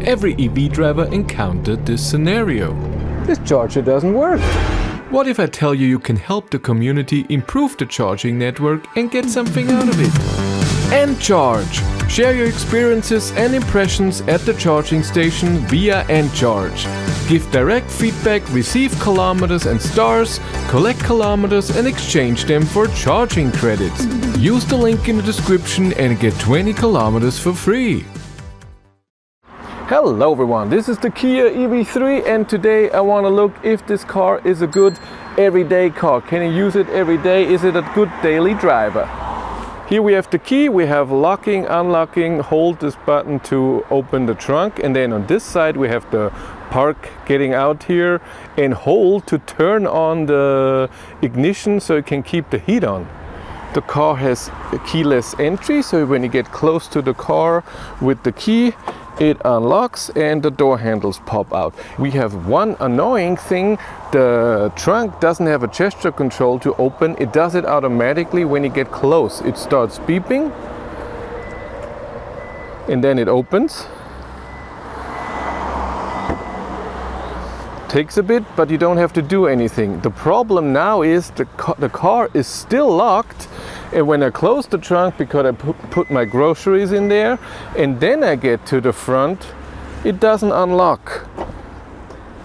Every EV driver encountered this scenario. This charger doesn't work. What if I tell you can help the community improve the charging network and get something out of it? Encharge! Share your experiences and impressions at the charging station via Encharge. Give direct feedback, receive kilometers and stars, collect kilometers and exchange them for charging credits. Use the link in the description and get 20 kilometers for free. Hello everyone, this is the Kia EV3 and today I want to look if this car is a good everyday car. Can you use it every day? Is it a good daily driver? Here we have the key, we have locking, unlocking, hold this button to open the trunk, and then on this side we have the park getting out here and hold to turn on the ignition so you can keep the heat on. The car has a keyless entry, so when you get close to the car with the key, it unlocks and the door handles pop out. We have one annoying thing, the trunk doesn't have a gesture control to open. It does it automatically when you get close. It starts beeping and then it opens. Takes a bit, but you don't have to do anything. The problem now is the car is still locked, and when I close the trunk, because I put my groceries in there and then I get to the front, it doesn't unlock.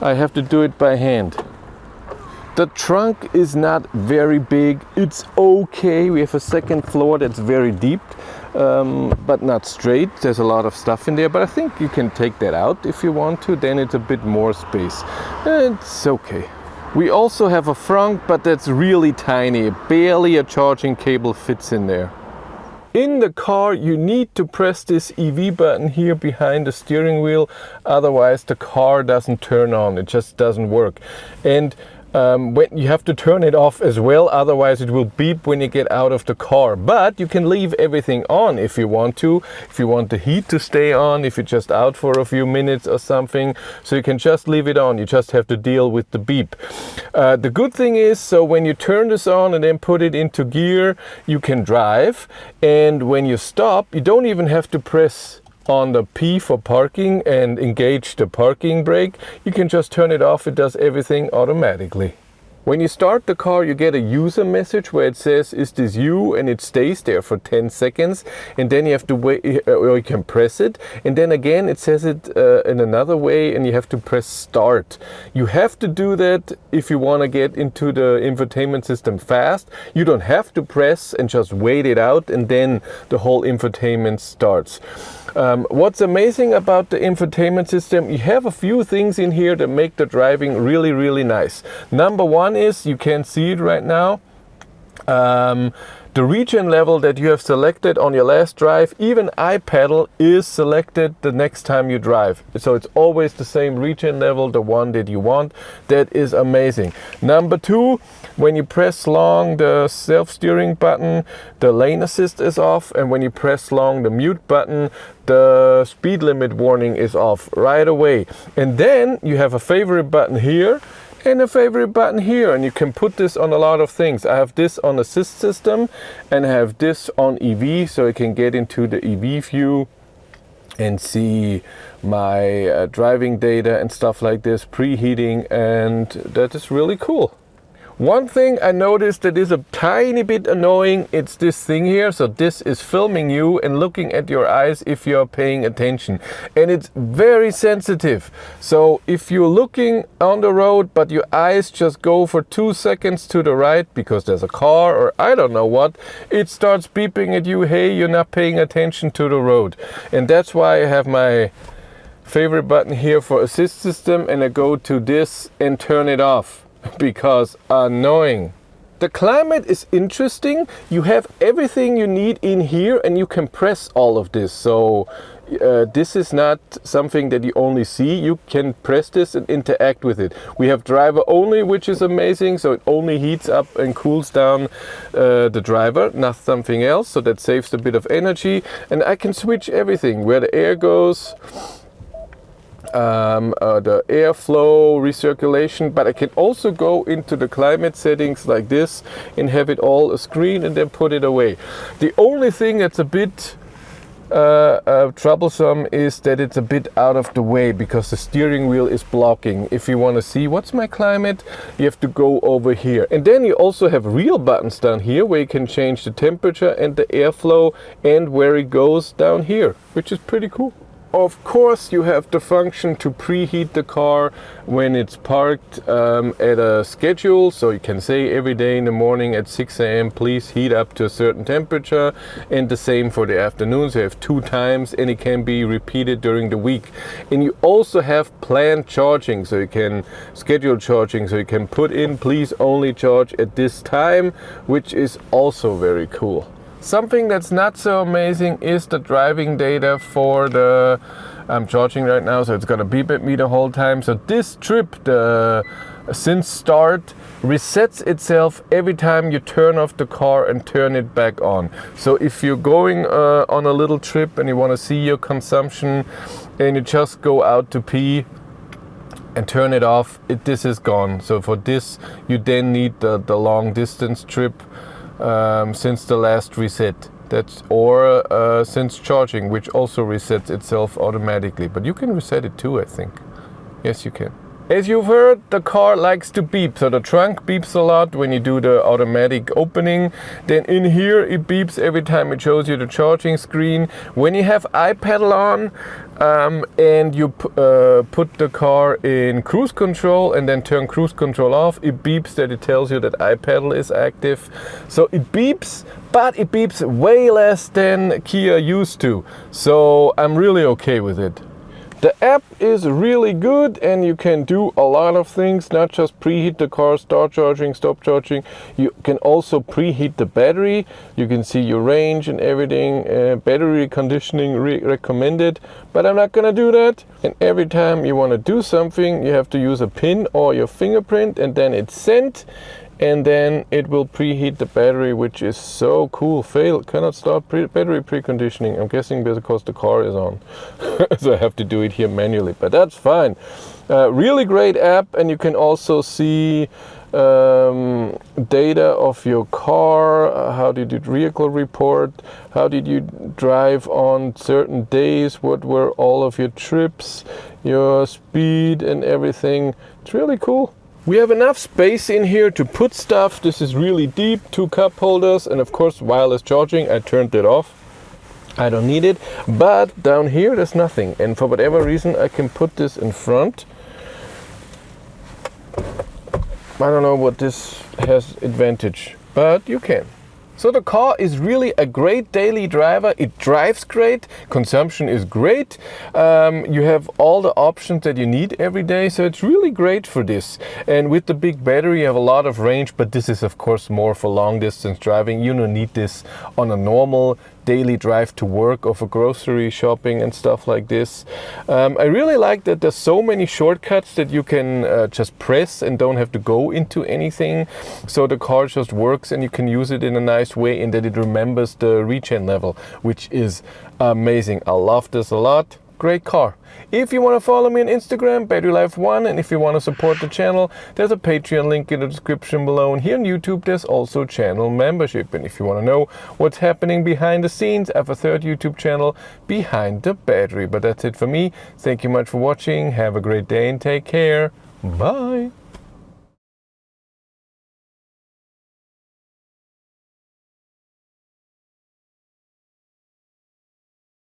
I have to do it by hand. The trunk is not very big, it's okay. We have a second floor that's very deep, but not straight. There's a lot of stuff in there, but I think you can take that out if you want to, then it's a bit more space. It's okay. We also have a front, but that's really tiny. Barely a charging cable fits in there. In the car, you need to press this EV button here behind the steering wheel, otherwise the car doesn't turn on, it just doesn't work. And when you have to turn it off as well, otherwise it will beep when you get out of the car. But you can leave everything on if you want to. If you want the heat to stay on, if you're just out for a few minutes or something, so you can just leave it on. You just have to deal with the beep. The good thing is, so when you turn this on and then put it into gear, you can drive. And when you stop, you don't even have to press on the P for parking and engage the parking brake. You can just turn it off, it does everything automatically. When you start the car, you get a user message where it says, is this you? And it stays there for 10 seconds. And then you have to wait, or you can press it. And then again, it says it in another way and you have to press start. You have to do that if you want to get into the infotainment system fast. You don't have to press and just wait it out and then the whole infotainment starts. What's amazing about the infotainment system, you have a few things in here that make the driving really, really nice. Number one is, you can see it right now, the region level that you have selected on your last drive, even iPedal is selected the next time you drive. So it's always the same region level, the one that you want. That is amazing. Number two, when you press long the self-steering button, the lane assist is off, and when you press long the mute button, the speed limit warning is off right away. And then you have a favorite button here and a favorite button here, and you can put this on a lot of things. I have this on assist system and I have this on EV, so I can get into the EV view and see my driving data and stuff like this, preheating, and that is really cool. One thing I noticed that is a tiny bit annoying, it's this thing here. So this is filming you and looking at your eyes if you're paying attention. And it's very sensitive. So if you're looking on the road, but your eyes just go for 2 seconds to the right because there's a car or I don't know what, it starts beeping at you, hey, you're not paying attention to the road. And that's why I have my favorite button here for assist system, and I go to this and turn it off. Because annoying. The climate is interesting. You have everything you need in here and you can press all of this. So this is not something that you only see. You can press this and interact with it. We have driver only, which is amazing. So it only heats up and cools down the driver, not something else. So that saves a bit of energy. And I can switch everything, where the air goes, the airflow, recirculation, but I can also go into the climate settings like this and have it all a screen and then put it away. The only thing that's a bit troublesome is that it's a bit out of the way because the steering wheel is blocking. If you want to see what's my climate, you have to go over here. And then you also have real buttons down here where you can change the temperature and the airflow and where it goes down here, which is pretty cool. Of course, you have the function to preheat the car when it's parked at a schedule. So you can say every day in the morning at 6 a.m. please heat up to a certain temperature, and the same for the afternoons. You have 2 times and it can be repeated during the week. And you also have planned charging, so you can schedule charging, so you can put in please only charge at this time, which is also very cool. Something that's not so amazing is the driving data for the, I'm charging right now, so it's gonna beep at me the whole time. So this trip, the since start, resets itself every time you turn off the car and turn it back on. So if you're going on a little trip and you wanna see your consumption and you just go out to pee and turn it off, this is gone. So for this, you then need the long distance trip since the last reset, or since charging, which also resets itself automatically. But you can reset it too, I think. Yes, you can. As you've heard, the car likes to beep. So the trunk beeps a lot when you do the automatic opening. Then in here it beeps every time it shows you the charging screen. When you have iPedal on and you put the car in cruise control and then turn cruise control off, it beeps that it tells you that iPedal is active. So it beeps, but it beeps way less than Kia used to. So I'm really okay with it. The app is really good and you can do a lot of things, not just preheat the car, start charging, stop charging. You can also preheat the battery. You can see your range and everything. Battery conditioning recommended, but I'm not gonna do that. And every time you want to do something, you have to use a pin or your fingerprint, and then it's sent. And then it will preheat the battery, which is so cool. Cannot start battery preconditioning. I'm guessing because the car is on. So I have to do it here manually, but that's fine. Really great app, and you can also see data of your car. How did you vehicle report? How did you drive on certain days? What were all of your trips, your speed and everything? It's really cool. We have enough space in here to put stuff. This is really deep, 2 cup holders, and of course wireless charging. I turned it off. I don't need it. But down here there's nothing, and for whatever reason I can put this in front. I don't know what this has advantage, but you can. So the car is really a great daily driver. It drives great, consumption is great. You have all the options that you need every day, so it's really great for this. And with the big battery you have a lot of range, but this is of course more for long distance driving. You don't need this on a normal daily drive to work or for grocery shopping and stuff like this. I really like that there's so many shortcuts that you can just press and don't have to go into anything. So the car just works and you can use it in a nice way, in that it remembers the regen level, which is amazing. I love this a lot. Great car. If you want to follow me on Instagram, BatteryLife1, and if you want to support the channel, there's a Patreon link in the description below. And here on YouTube, there's also channel membership. And if you want to know what's happening behind the scenes, I have a 3rd YouTube channel, Behind the Battery. But that's it for me. Thank you much for watching. Have a great day and take care. Bye.